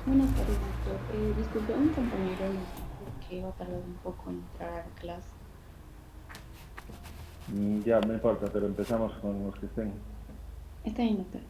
Buenas tardes, doctor. Disculpe, un compañero nos dijo que va a tardar un poco en entrar a clase. Ya, no importa, pero empezamos con los que estén. Está bien, doctor.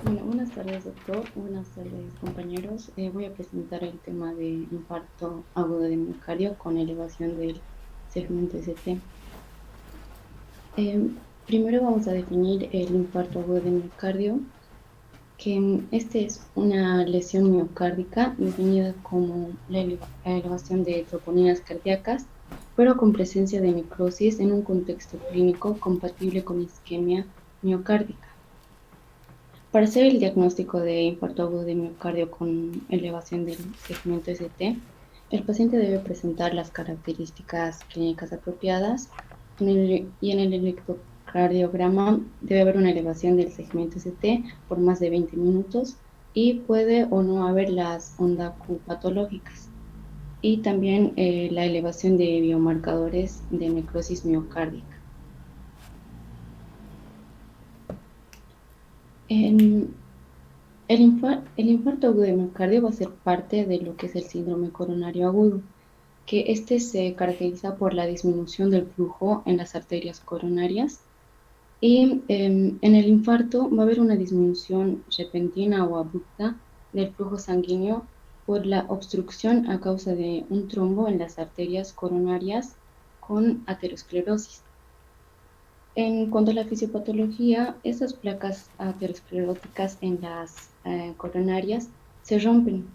Bueno, buenas tardes, doctor. Buenas tardes, compañeros. Voy a presentar el tema de infarto agudo de miocardio con elevación del segmento ST. Primero vamos a definir el infarto agudo de miocardio, que este es una lesión miocárdica definida como la elevación de troponinas cardíacas, pero con presencia de necrosis en un contexto clínico compatible con isquemia miocárdica. Para hacer el diagnóstico de infarto agudo de miocardio con elevación del segmento ST, el paciente debe presentar las características clínicas apropiadas y en el electrocardiograma debe haber una elevación del segmento ST por más de 20 minutos y puede o no haber las ondas Q patológicas y también la elevación de biomarcadores de necrosis miocárdica. En el infarto agudo de miocardio va a ser parte de lo que es el síndrome coronario agudo, que este se caracteriza por la disminución del flujo en las arterias coronarias y en el infarto va a haber una disminución repentina o abrupta del flujo sanguíneo por la obstrucción a causa de un trombo en las arterias coronarias con aterosclerosis. En cuanto a la fisiopatología, esas placas ateroscleróticas en las coronarias se rompen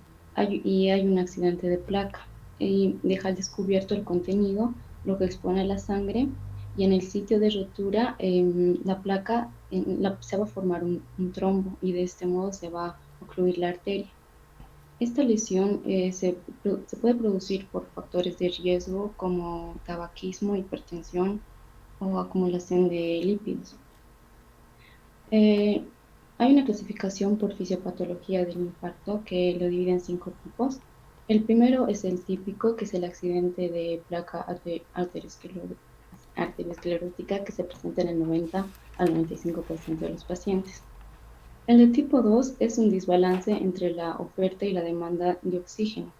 y hay un accidente de placa y deja al descubierto el contenido, lo que expone a la sangre y en el sitio de rotura la placa se va a formar un trombo y de este modo se va a ocluir la arteria. Esta lesión se puede producir por factores de riesgo como tabaquismo, hipertensión o acumulación de lípidos. Eh, Hay una clasificación por fisiopatología del infarto que lo divide en 5 tipos. El primero es el típico, que es el accidente de placa arteriosclerótica que se presenta en el 90 al 95% de los pacientes. El de tipo 2 es un desbalance entre la oferta y la demanda de oxígeno.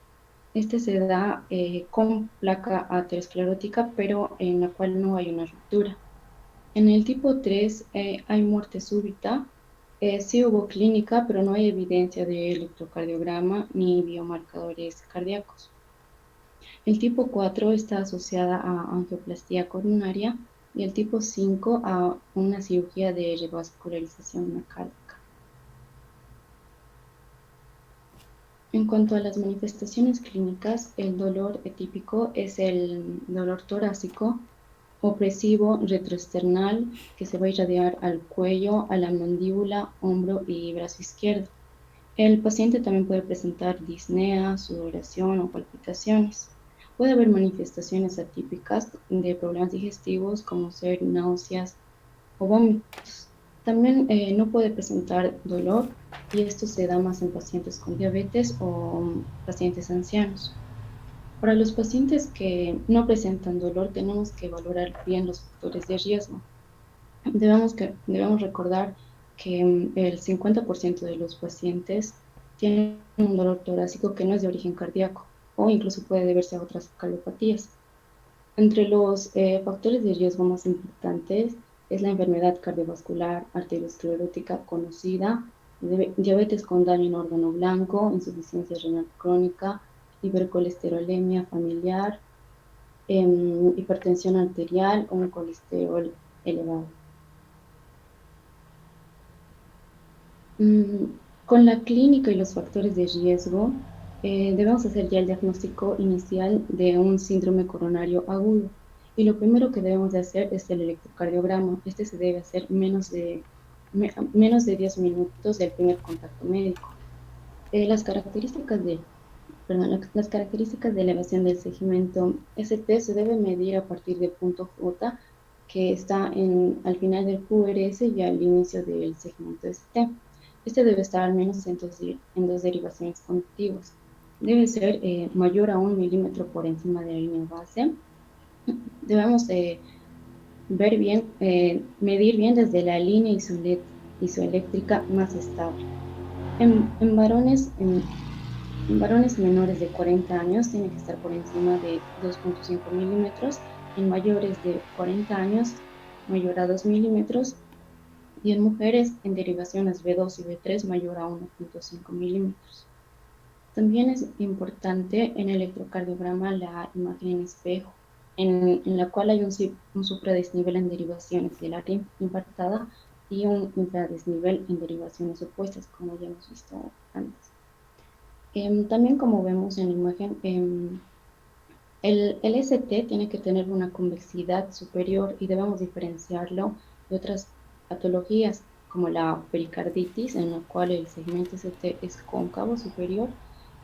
Este se da con placa aterosclerótica, pero en la cual no hay una ruptura. En el tipo 3 hay muerte súbita. Sí hubo clínica, pero no hay evidencia de electrocardiograma ni biomarcadores cardíacos. El tipo 4 está asociada a angioplastía coronaria y el tipo 5 a una cirugía de revascularización miocárdica. En cuanto a las manifestaciones clínicas, el dolor típico es el dolor torácico, opresivo retroesternal, que se va a irradiar al cuello, a la mandíbula, hombro y brazo izquierdo. El paciente también puede presentar disnea, sudoración o palpitaciones. Puede haber manifestaciones atípicas de problemas digestivos como ser náuseas o vómitos. También no puede presentar dolor y esto se da más en pacientes con diabetes o pacientes ancianos. Para los pacientes que no presentan dolor, tenemos que valorar bien los factores de riesgo. Debemos recordar que el 50% de los pacientes tienen un dolor torácico que no es de origen cardíaco o incluso puede deberse a otras cardiopatías. Entre los factores de riesgo más importantes es la enfermedad cardiovascular arteriosclerótica conocida, diabetes con daño en órgano blanco, insuficiencia renal crónica, hipercolesterolemia familiar, hipertensión arterial o un colesterol elevado. Mm, con la clínica y los factores de riesgo, debemos hacer ya el diagnóstico inicial de un síndrome coronario agudo. Y lo primero que debemos de hacer es el electrocardiograma. Este se debe hacer menos de 10 minutos del primer contacto médico. Las características las características de elevación del segmento ST se debe medir a partir del punto J, que está al final del QRS y al inicio del segmento ST. Este debe estar al menos en dos derivaciones contiguas. Debe ser mayor a 1 milímetro por encima de la línea base. Debemos ver bien, medir bien desde la línea isoeléctrica más estable. En varones menores de 40 años tiene que estar por encima de 2,5 milímetros, en mayores de 40 años mayor a 2 milímetros y en mujeres en derivaciones B2 y B3 mayor a 1,5 milímetros. También es importante en el electrocardiograma la imagen en espejo, en la cual hay un supradesnivel en derivaciones del área infartada y un infradesnivel en derivaciones opuestas, como ya hemos visto antes. También como vemos en la imagen, el ST tiene que tener una convexidad superior y debemos diferenciarlo de otras patologías como la pericarditis, en la cual el segmento ST es cóncavo superior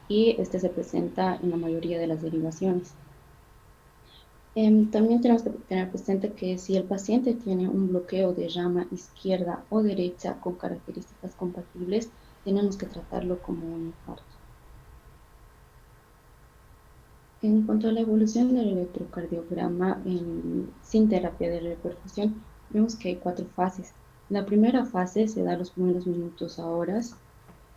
y este se presenta en la mayoría de las derivaciones. También tenemos que tener presente que si el paciente tiene un bloqueo de rama izquierda o derecha con características compatibles, tenemos que tratarlo como un infarto. En cuanto a la evolución del electrocardiograma sin terapia de reperfusión, vemos que hay 4 fases. La primera fase se da los primeros minutos a horas,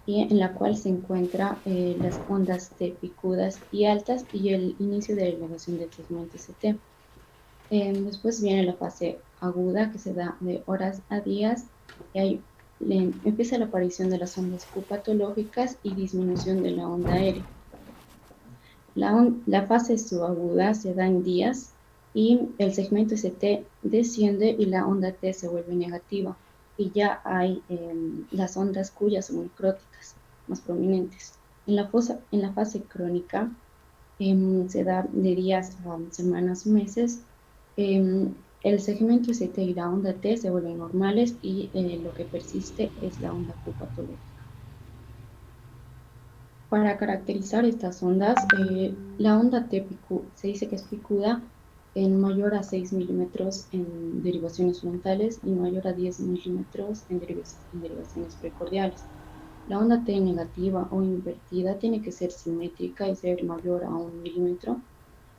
y en la cual se encuentran las ondas T picudas y altas y el inicio de la elevación del segmento ST. Después viene la fase aguda que se da de horas a días y ahí empieza la aparición de las ondas Q patológicas y disminución de la onda aérea. La fase subaguda se da en días y el segmento ST desciende y la onda T se vuelve negativa y ya hay las ondas Q ya son necróticas, más prominentes. En la fase crónica se da de días a semanas, meses. El segmento ST y la onda T se vuelven normales y lo que persiste es la onda Q patológica. Para caracterizar estas ondas, la onda T se dice que es picuda en mayor a 6 milímetros en derivaciones frontales y mayor a 10 milímetros en derivaciones precordiales. La onda T negativa o invertida tiene que ser simétrica y ser mayor a 1 milímetro.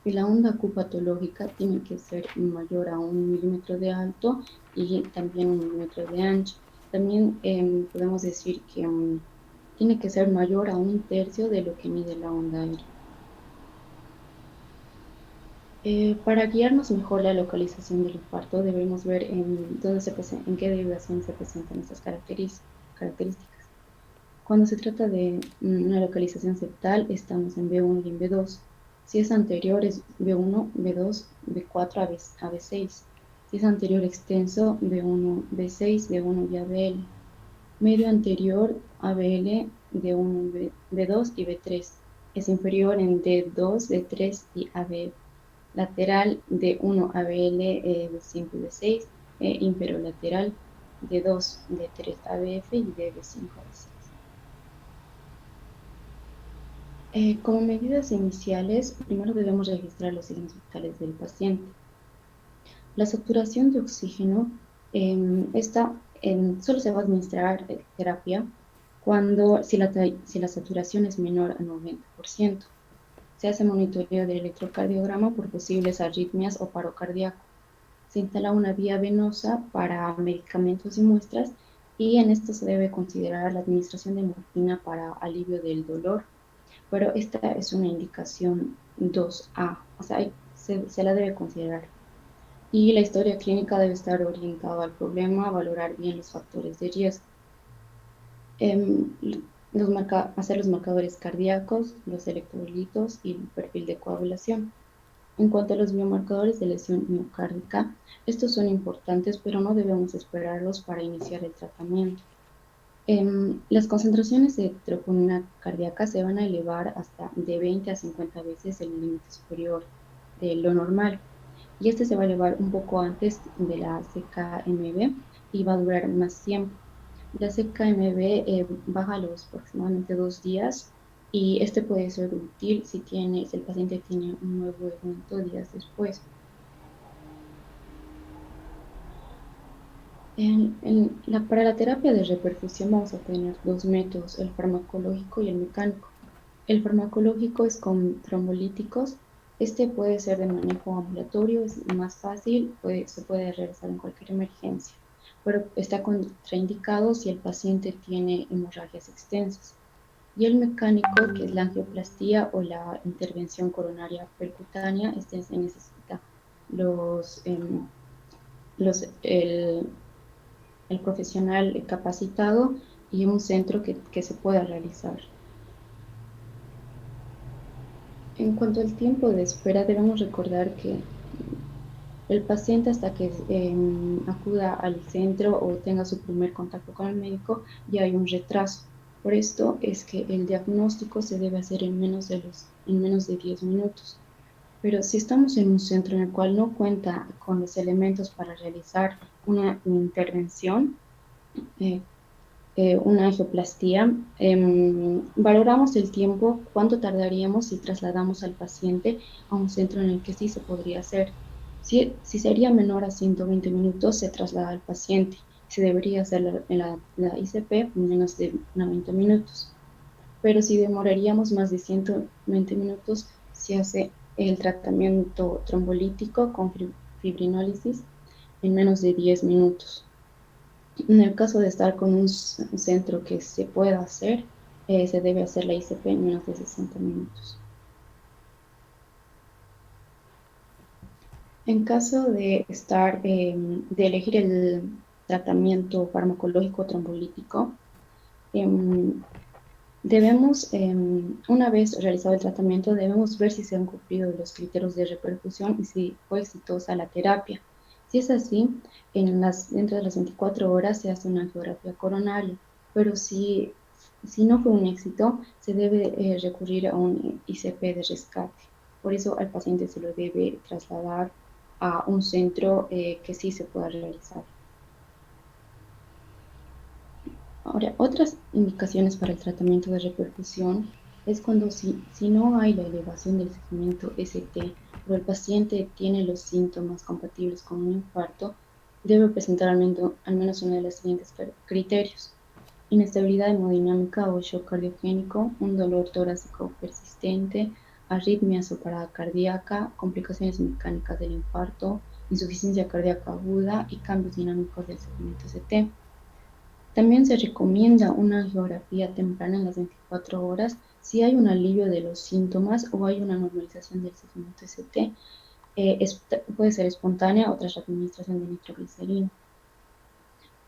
Y la onda Q patológica tiene que ser mayor a 1 milímetro de alto y también 1 milímetro de ancho. También podemos decir que tiene que ser mayor a 1/3 de lo que mide la onda aérea. Para guiarnos mejor la localización del infarto, debemos ver en qué derivación se presentan estas características. Cuando se trata de una localización septal, estamos en B1 y en B2. Si es anterior, es B1, B2, B4 a B6. Si es anterior extenso, B1, B6, B1 y ABL. Medio anterior, ABL, D1, B2 y B3. Es inferior en D2, D3 y AB. Lateral, D1, ABL, B5 y B6. Inferolateral, D2, D3, ABF y DB5, AB6. Como medidas iniciales, primero debemos registrar los signos vitales del paciente. La saturación de oxígeno, solo se va a administrar terapia si la saturación es menor a 90%. Se hace monitoreo del electrocardiograma por posibles arritmias o paro cardíaco. Se instala una vía venosa para medicamentos y muestras y en esto se debe considerar la administración de morfina para alivio del dolor, pero esta es una indicación 2A, o sea, se la debe considerar. Y la historia clínica debe estar orientada al problema, valorar bien los factores de riesgo. Hacer los marcadores cardíacos, los electrolitos y el perfil de coagulación. En cuanto a los biomarcadores de lesión miocárdica, estos son importantes, pero no debemos esperarlos para iniciar el tratamiento. Las concentraciones de troponina cardíaca se van a elevar hasta de 20 a 50 veces el límite superior de lo normal. Y este se va a elevar un poco antes de la CKMB y va a durar más tiempo. La CKMB baja a los aproximadamente 2 días y este puede ser útil si el paciente tiene un nuevo evento días después. Para la terapia de reperfusión vamos a tener dos métodos, el farmacológico y el mecánico. El farmacológico es con trombolíticos. Este puede ser de manejo ambulatorio, es más fácil, se puede realizar en cualquier emergencia, pero está contraindicado si el paciente tiene hemorragias extensas. Y el mecánico, que es la angioplastía o la intervención coronaria percutánea, este se necesita los, em, el profesional capacitado y un centro que se pueda realizar. En cuanto al tiempo de espera, debemos recordar que el paciente hasta que acuda al centro o tenga su primer contacto con el médico, ya hay un retraso. Por esto es que el diagnóstico se debe hacer en menos de 10 minutos. Pero si estamos en un centro en el cual no cuenta con los elementos para realizar una intervención, eh, una angioplastía, valoramos el tiempo, cuánto tardaríamos si trasladamos al paciente a un centro en el que sí se podría hacer. Si sería menor a 120 minutos, se traslada al paciente. Se debería hacer la ICP en menos de 90 minutos. Pero si demoraríamos más de 120 minutos, se hace el tratamiento trombolítico con fibrinólisis en menos de 10 minutos. En el caso de estar con un centro que se pueda hacer, se debe hacer la ICP en menos de 60 minutos. En caso de elegir el tratamiento farmacológico trombolítico, em, una vez realizado el tratamiento, debemos ver si se han cumplido los criterios de repercusión y si fue exitosa la terapia. Si es así, dentro de las 24 horas se hace una angiografía coronaria, pero si no fue un éxito, se debe recurrir a un ICP de rescate. Por eso al paciente se lo debe trasladar a un centro que sí se pueda realizar. Ahora, otras indicaciones para el tratamiento de repercusión es cuando si no hay la elevación del segmento ST, pero el paciente tiene los síntomas compatibles con un infarto, debe presentar al menos uno de los siguientes criterios: inestabilidad hemodinámica o shock cardiogénico, un dolor torácico persistente, arritmias o parada cardíaca, complicaciones mecánicas del infarto, insuficiencia cardíaca aguda y cambios dinámicos del segmento ST. También se recomienda una angiografía temprana en las 24 horas si hay un alivio de los síntomas o hay una normalización del segmento ST. Puede ser espontánea o tras la administración de nitroglicerina.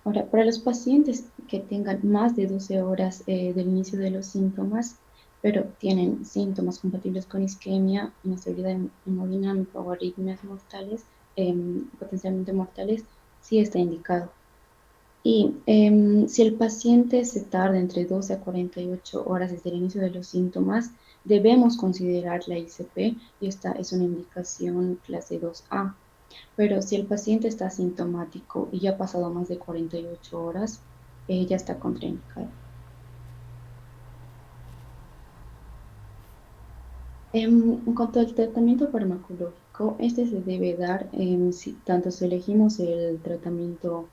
Ahora, para los pacientes que tengan más de 12 horas del inicio de los síntomas, pero tienen síntomas compatibles con isquemia, inestabilidad hemodinámica o arritmias mortales, potencialmente mortales, sí está indicado. Y si el paciente se tarda entre 12 a 48 horas desde el inicio de los síntomas, debemos considerar la ICP y esta es una indicación clase 2A. Pero si el paciente está asintomático y ya ha pasado más de 48 horas, ya está contraindicado. En cuanto al tratamiento farmacológico, este se debe dar tanto si elegimos el tratamiento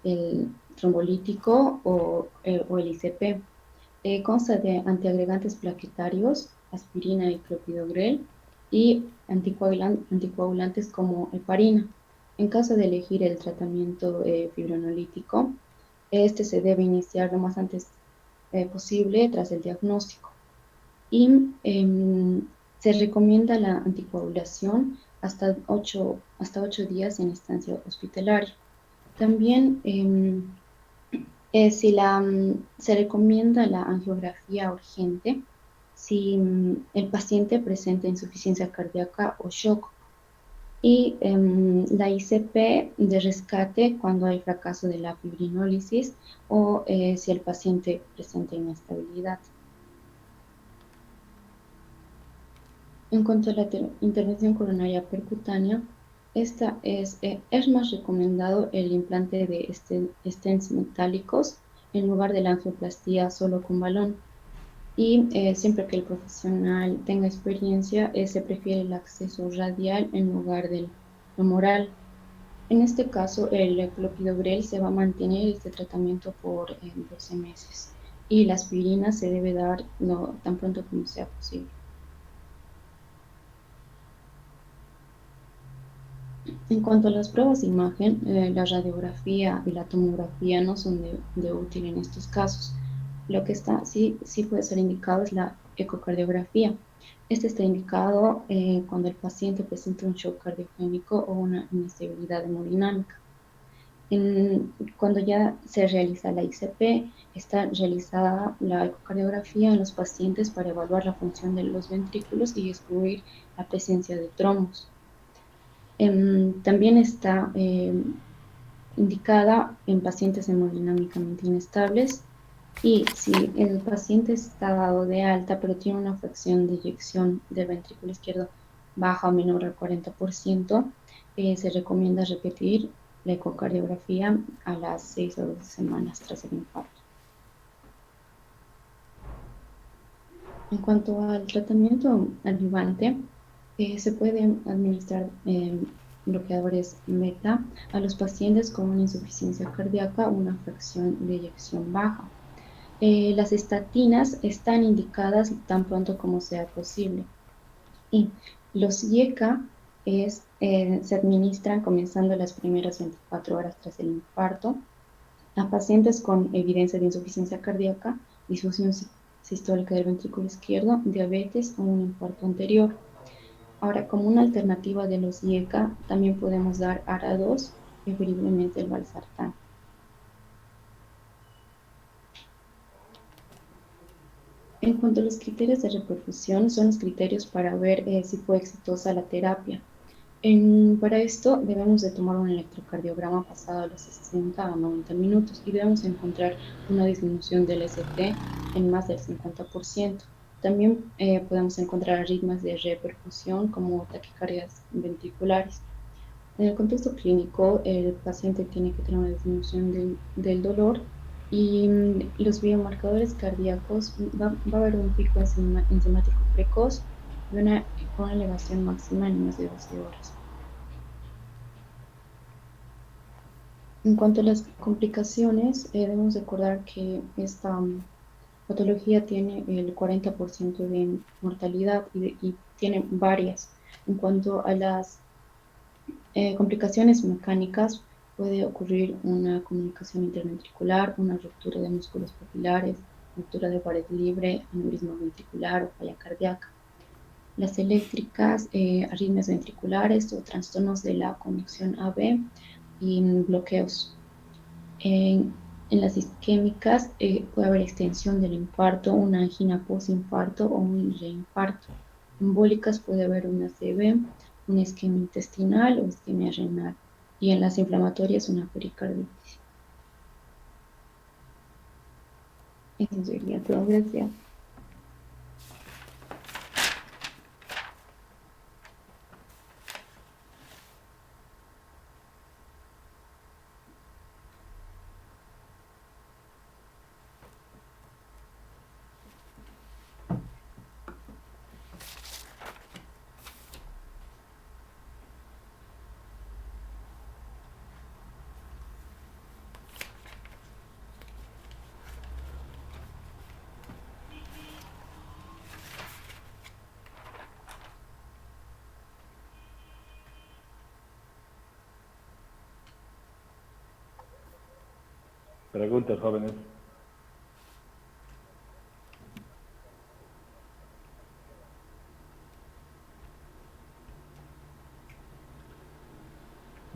el trombolítico o el ICP. Consta de antiagregantes plaquetarios, aspirina y clopidogrel, y anticoagulantes como heparina. En caso de elegir el tratamiento fibrinolítico, este se debe iniciar lo más antes posible tras el diagnóstico. Y se recomienda la anticoagulación hasta 8 días en estancia hospitalaria. También se recomienda la angiografía urgente si el paciente presenta insuficiencia cardíaca o shock. Y la ICP de rescate cuando hay fracaso de la fibrinólisis o si el paciente presenta inestabilidad. En cuanto a la intervención coronaria percutánea, Es más recomendado el implante de stents metálicos en lugar de la angioplastia solo con balón. Y siempre que el profesional tenga experiencia, se prefiere el acceso radial en lugar del femoral. En este caso, el clopidogrel se va a mantener este tratamiento por 12 meses y la aspirina se debe dar tan pronto como sea posible. En cuanto a las pruebas de imagen, la radiografía y la tomografía no son de útil en estos casos. Lo que sí puede ser indicado es la ecocardiografía. Este está indicado cuando el paciente presenta un shock cardiogénico o una inestabilidad hemodinámica. Cuando ya se realiza la ICP, está realizada la ecocardiografía en los pacientes para evaluar la función de los ventrículos y excluir la presencia de tromos. También está indicada en pacientes hemodinámicamente inestables y si el paciente está dado de alta pero tiene una fracción de eyección del ventrículo izquierdo baja o menor al 40%, se recomienda repetir la ecocardiografía a las 6 o 12 semanas tras el infarto. En cuanto al tratamiento adyuvante, se pueden administrar bloqueadores beta a los pacientes con una insuficiencia cardíaca o una fracción de eyección baja. Las estatinas están indicadas tan pronto como sea posible. Y los IECA se administran comenzando las primeras 24 horas tras el infarto a pacientes con evidencia de insuficiencia cardíaca, disfunción sistólica del ventrículo izquierdo, diabetes o un infarto anterior. Ahora, como una alternativa de los IECA, también podemos dar ARA2, preferiblemente el valsartán. En cuanto a los criterios de reperfusión, son los criterios para ver si fue exitosa la terapia. Para esto debemos de tomar un electrocardiograma pasado a los 60 a 90 minutos y debemos encontrar una disminución del ST en más del 50%. También podemos encontrar arritmias de reperfusión como taquicardias ventriculares. En el contexto clínico, el paciente tiene que tener una disminución del dolor y los biomarcadores cardíacos, va a haber un pico enzimático precoz con una elevación máxima en más de 12 horas. En cuanto a las complicaciones, debemos recordar que esta patología tiene el 40% de mortalidad y tiene varias. En cuanto a las complicaciones mecánicas, puede ocurrir una comunicación interventricular, una ruptura de músculos papilares, ruptura de pared libre, aneurisma ventricular o falla cardíaca. Las eléctricas, arritmias ventriculares o trastornos de la conducción AB y bloqueos. En las isquémicas puede haber extensión del infarto, una angina postinfarto o un reinfarto. Embólicas puede haber una CV, una isquemia intestinal o isquemia renal. Y en las inflamatorias una pericarditis. Eso sería todo. Gracias. Preguntas, jóvenes.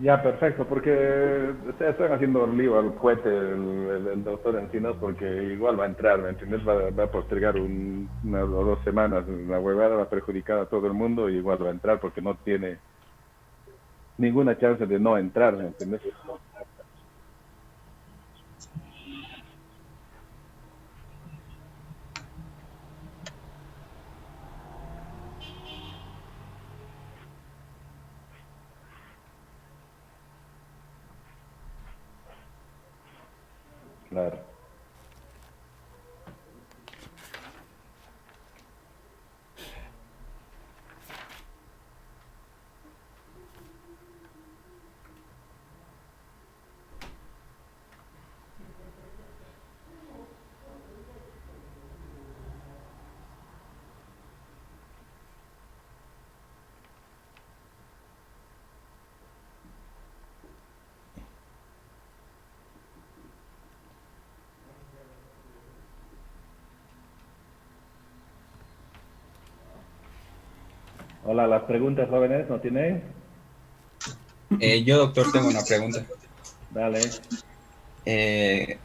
Ya, perfecto, porque están haciendo un lío al cohete el doctor Encinas porque igual va a entrar, ¿me entiendes? Va a postergar una o 2 semanas, la huevada va a perjudicar a todo el mundo y igual va a entrar porque no tiene ninguna chance de no entrar, ¿me entiendes? Claro. Hola, las preguntas jóvenes, ¿no tienen? Yo, doctor, tengo una pregunta. Dale.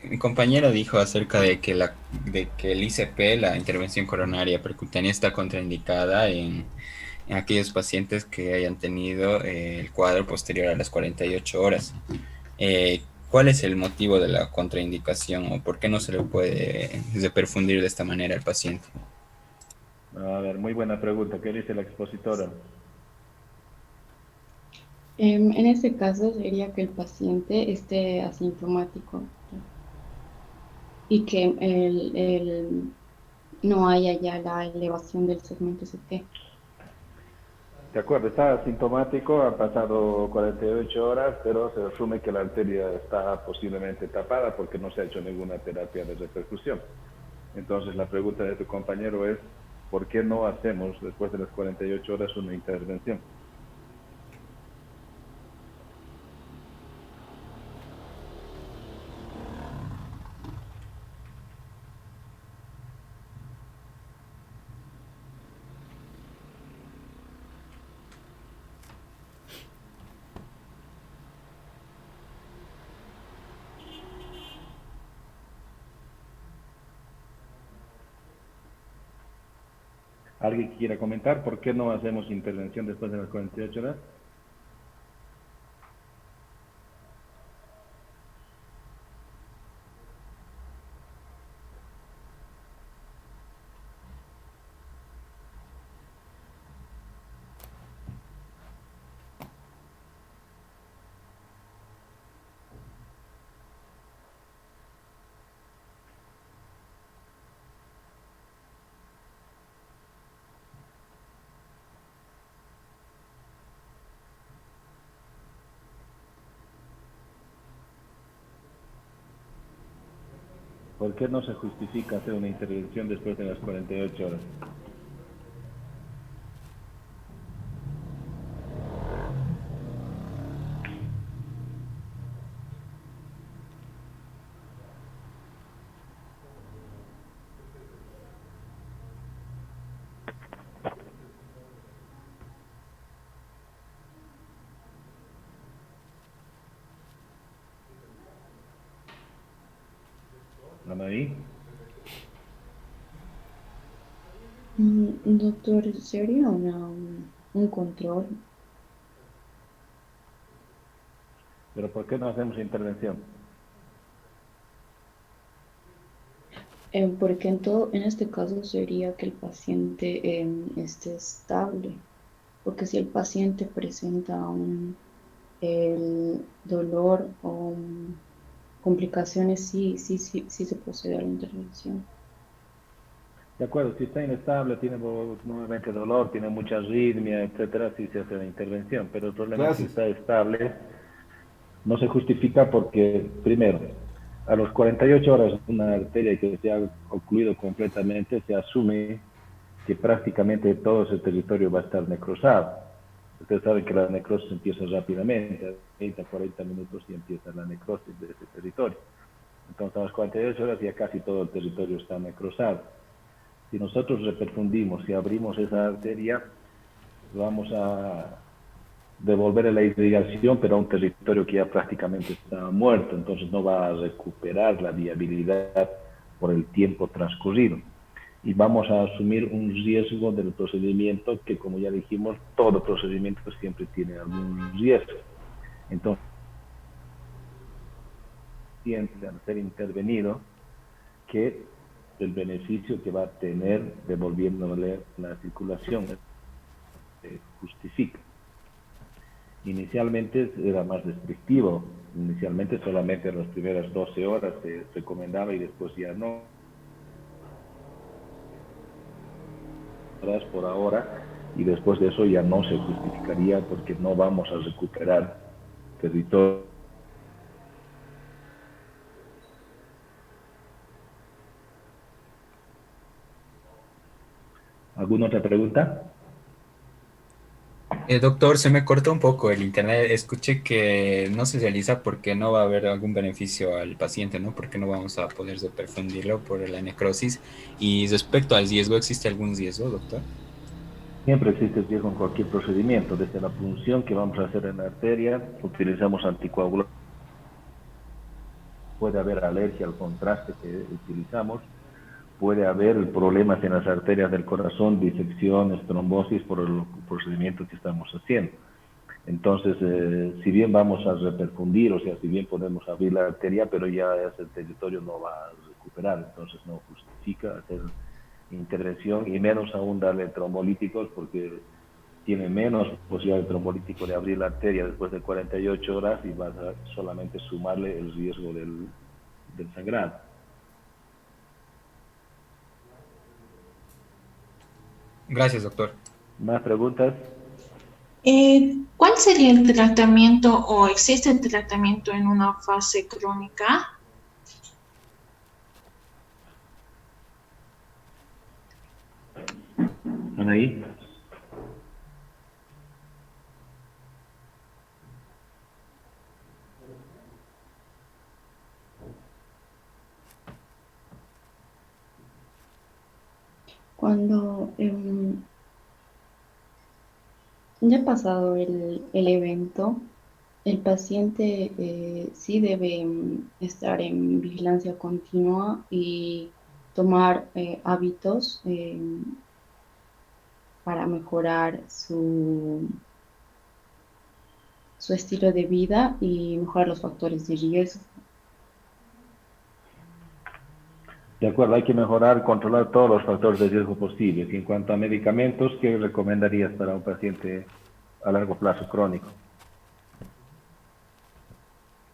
Mi compañero dijo acerca de que, de que el ICP, la intervención coronaria percutánea, está contraindicada en aquellos pacientes que hayan tenido el cuadro posterior a las 48 horas. ¿Cuál es el motivo de la contraindicación o por qué no se le puede perfundir de esta manera al paciente? A ver, muy buena pregunta. ¿Qué dice la expositora? En este caso sería que el paciente esté asintomático y que no haya ya la elevación del segmento CT. De acuerdo, está asintomático, han pasado 48 horas, pero se asume que la arteria está posiblemente tapada porque no se ha hecho ninguna terapia de repercusión. Entonces la pregunta de tu compañero es, ¿por qué no hacemos después de las 48 horas una intervención? ¿Alguien quiera comentar por qué no hacemos intervención después de las 48 horas? ¿Por qué no se justifica hacer una intervención después de las 48 horas? Anaí, Doctor, ¿sería un control? ¿pero por qué no hacemos intervención? Porque en este caso sería que el paciente esté estable, porque si el paciente presenta el dolor o complicaciones, sí se procede a la intervención. De acuerdo, si está inestable, tiene nuevamente dolor, tiene mucha arritmia, etcétera, sí se hace la intervención, pero el problema es si Gracias. está estable, no se justifica porque, primero, a los 48 horas una arteria que se ha ocluido completamente, se asume que prácticamente todo ese territorio va a estar necrosado. Ustedes saben que la necrosis empieza rápidamente, a 30, 40 minutos y empieza la necrosis de ese territorio. Entonces, a las 48 horas ya casi todo el territorio está necrosado. Si nosotros reperfundimos y abrimos esa arteria, vamos a devolver la irrigación, pero a un territorio que ya prácticamente está muerto, entonces no va a recuperar la viabilidad por el tiempo transcurrido. Y vamos a asumir un riesgo del procedimiento que, como ya dijimos, todo procedimiento siempre tiene algún riesgo. Entonces, siempre al ser intervenido, que el beneficio que va a tener devolviéndole la circulación justifica. Inicialmente era más restrictivo, inicialmente solamente en las primeras 12 horas se recomendaba y después ya no, horas por ahora, y después de eso ya no se justificaría porque no vamos a recuperar territorio. ¿Alguna otra pregunta? Doctor, se me cortó un poco el internet. Escuché que no se realiza porque no va a haber algún beneficio al paciente, ¿no? Porque no vamos a poder superfundirlo por la necrosis. Y respecto al riesgo, ¿existe algún riesgo, doctor? Siempre existe riesgo en cualquier procedimiento, desde la punción que vamos a hacer en la arteria, utilizamos anticoagulantes, puede haber alergia al contraste que utilizamos, puede haber problemas en las arterias del corazón, disecciones, trombosis por el procedimiento que estamos haciendo. Entonces, si bien vamos a reperfundir, o sea, si bien podemos abrir la arteria, pero ya ese territorio no va a recuperar, entonces no justifica hacer intervención y menos aún darle trombolíticos porque tiene menos posibilidad de trombolítico de abrir la arteria después de 48 horas y va a solamente sumarle el riesgo del sangrado. Gracias, doctor. ¿Más preguntas? ¿Cuál sería el tratamiento o existe el tratamiento en una fase crónica? Anaí. Cuando ya ha pasado el evento, el paciente sí debe estar en vigilancia continua y tomar hábitos para mejorar su estilo de vida y mejorar los factores de riesgo. De acuerdo, hay que mejorar, controlar todos los factores de riesgo posibles. Y en cuanto a medicamentos, ¿qué recomendarías para un paciente a largo plazo crónico?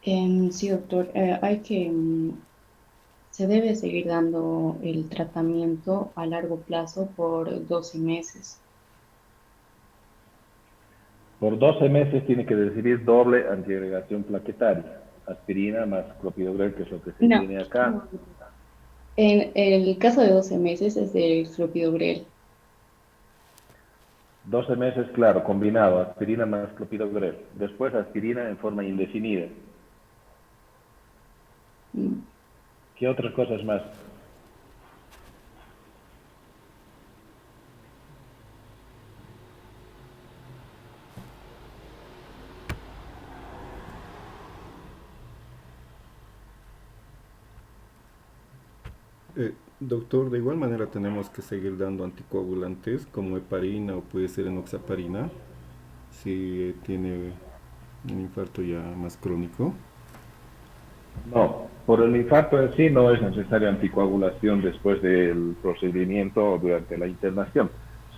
Sí, doctor, se debe seguir dando el tratamiento a largo plazo por 12 meses. Por 12 meses tiene que recibir doble antiagregación plaquetaria, aspirina más clopidogrel, que es lo que se No, tiene acá. en el caso de 12 meses es de clopidogrel. 12 meses, claro, combinado, aspirina más clopidogrel. Después aspirina en forma indefinida. Mm. ¿Qué otras cosas más? Doctor, de igual manera tenemos que seguir dando anticoagulantes como heparina o puede ser enoxaparina si tiene un infarto ya más crónico. No, por el infarto en sí no es necesaria anticoagulación después del procedimiento o durante la internación,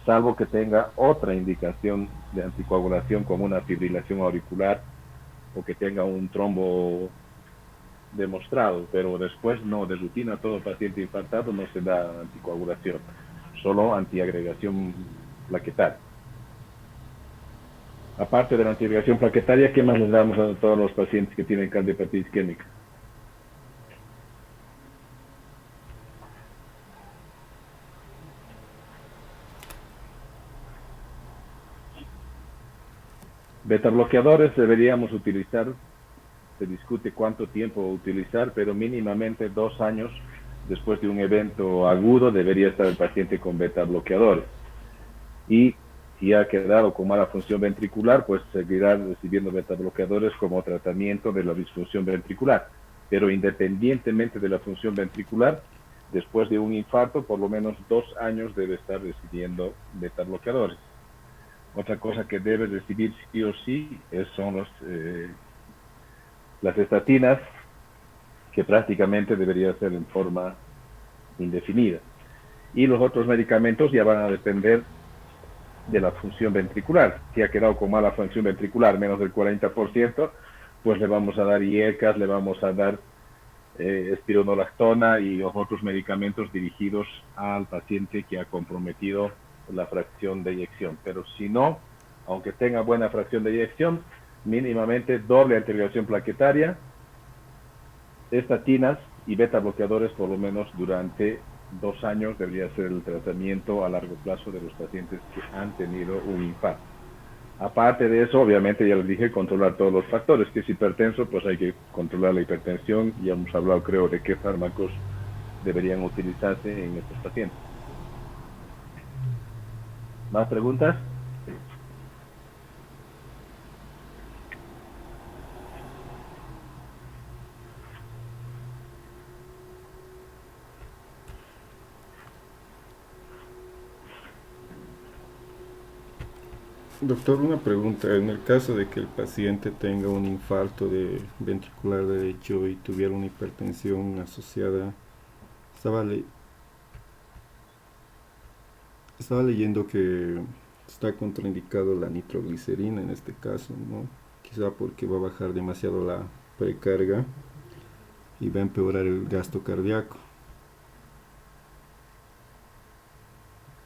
salvo que tenga otra indicación de anticoagulación como una fibrilación auricular o que tenga un trombo demostrado, pero después no, de rutina todo paciente infartado no se da anticoagulación, solo antiagregación plaquetaria. Aparte de la antiagregación plaquetaria, ¿qué más les damos a todos los pacientes que tienen cardiopatía isquémica? Beta bloqueadores deberíamos utilizar, se discute cuánto tiempo utilizar, pero mínimamente 2 años después de un evento agudo debería estar el paciente con beta bloqueadores. Y si ha quedado con mala función ventricular, pues seguirá recibiendo beta bloqueadores como tratamiento de la disfunción ventricular. Pero independientemente de la función ventricular, después de un infarto, por lo menos 2 años debe estar recibiendo beta bloqueadores. Otra cosa que debe recibir sí o sí son las estatinas, que prácticamente debería ser en forma indefinida. Y los otros medicamentos ya van a depender de la función ventricular. Si ha quedado con mala función ventricular, menos del 40%, pues le vamos a dar IECAS, le vamos a dar espironolactona y otros medicamentos dirigidos al paciente que ha comprometido la fracción de eyección. Pero si no, aunque tenga buena fracción de eyección, mínimamente doble antiagregación plaquetaria, estatinas y beta bloqueadores por lo menos durante 2 años debería ser el tratamiento a largo plazo de los pacientes que han tenido un infarto. Aparte de eso, obviamente ya les dije, controlar todos los factores, que es hipertenso, pues hay que controlar la hipertensión. Ya hemos hablado, creo, de qué fármacos deberían utilizarse en estos pacientes. ¿Más preguntas? Doctor, una pregunta. En el caso de que el paciente tenga un infarto de ventricular derecho y tuviera una hipertensión asociada, estaba, estaba leyendo que está contraindicado la nitroglicerina en este caso, ¿no? Quizá porque va a bajar demasiado la precarga y va a empeorar el gasto cardíaco.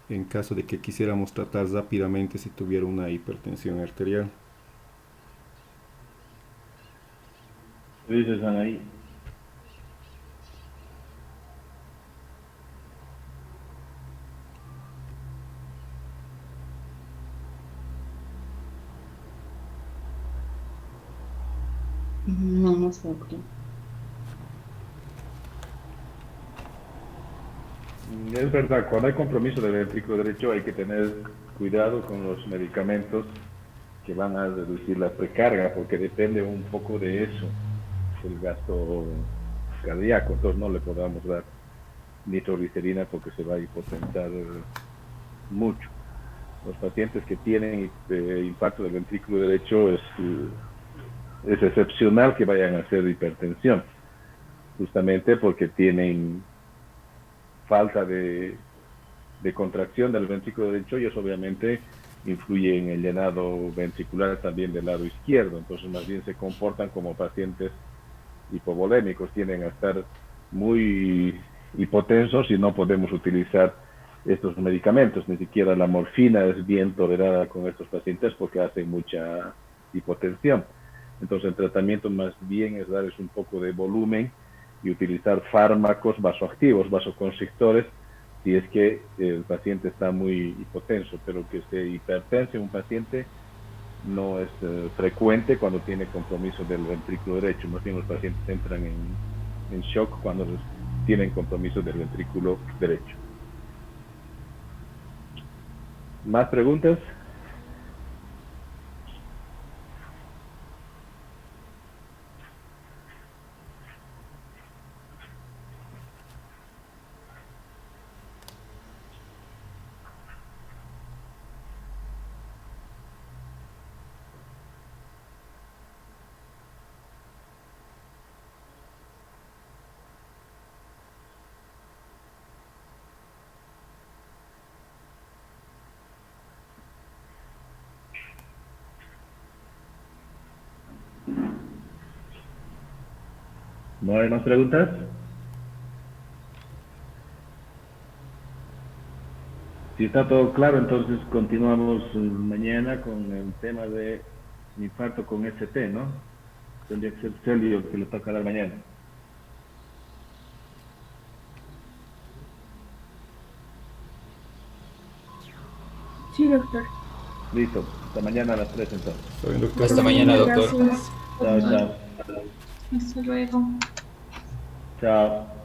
En caso de que quisiéramos tratar rápidamente si tuviera una hipertensión arterial. ¿Qué dices, Anaí? No sé, creo. Es verdad, cuando hay compromiso del ventrículo derecho hay que tener cuidado con los medicamentos que van a reducir la precarga, porque depende un poco de eso, el gasto cardíaco. Entonces no le podamos dar nitroglicerina porque se va a hipotensar mucho. Los pacientes que tienen infarto del ventrículo derecho es excepcional que vayan a hacer hipertensión, justamente porque tienen falta de contracción del ventrículo derecho, y eso obviamente influye en el llenado ventricular también del lado izquierdo. Entonces más bien se comportan como pacientes hipovolémicos, tienden a estar muy hipotensos y no podemos utilizar estos medicamentos. Ni siquiera la morfina es bien tolerada con estos pacientes porque hace mucha hipotensión. Entonces el tratamiento más bien es darles un poco de volumen y utilizar fármacos vasoactivos, vasoconstrictores, si es que el paciente está muy hipotenso. Pero que se hipertense un paciente no es frecuente cuando tiene compromiso del ventrículo derecho. Más bien los pacientes entran en shock cuando tienen compromiso del ventrículo derecho. ¿Más preguntas? ¿No hay más preguntas? Si está todo claro, entonces continuamos mañana con el tema de infarto con ST, ¿no? Tendría que ser Celio que le toca dar mañana. Sí, doctor. Listo, hasta mañana a las 3 entonces. Está bien, doctor. Hasta mañana, doctor. Gracias. Chao, chao. Hasta luego. Chao.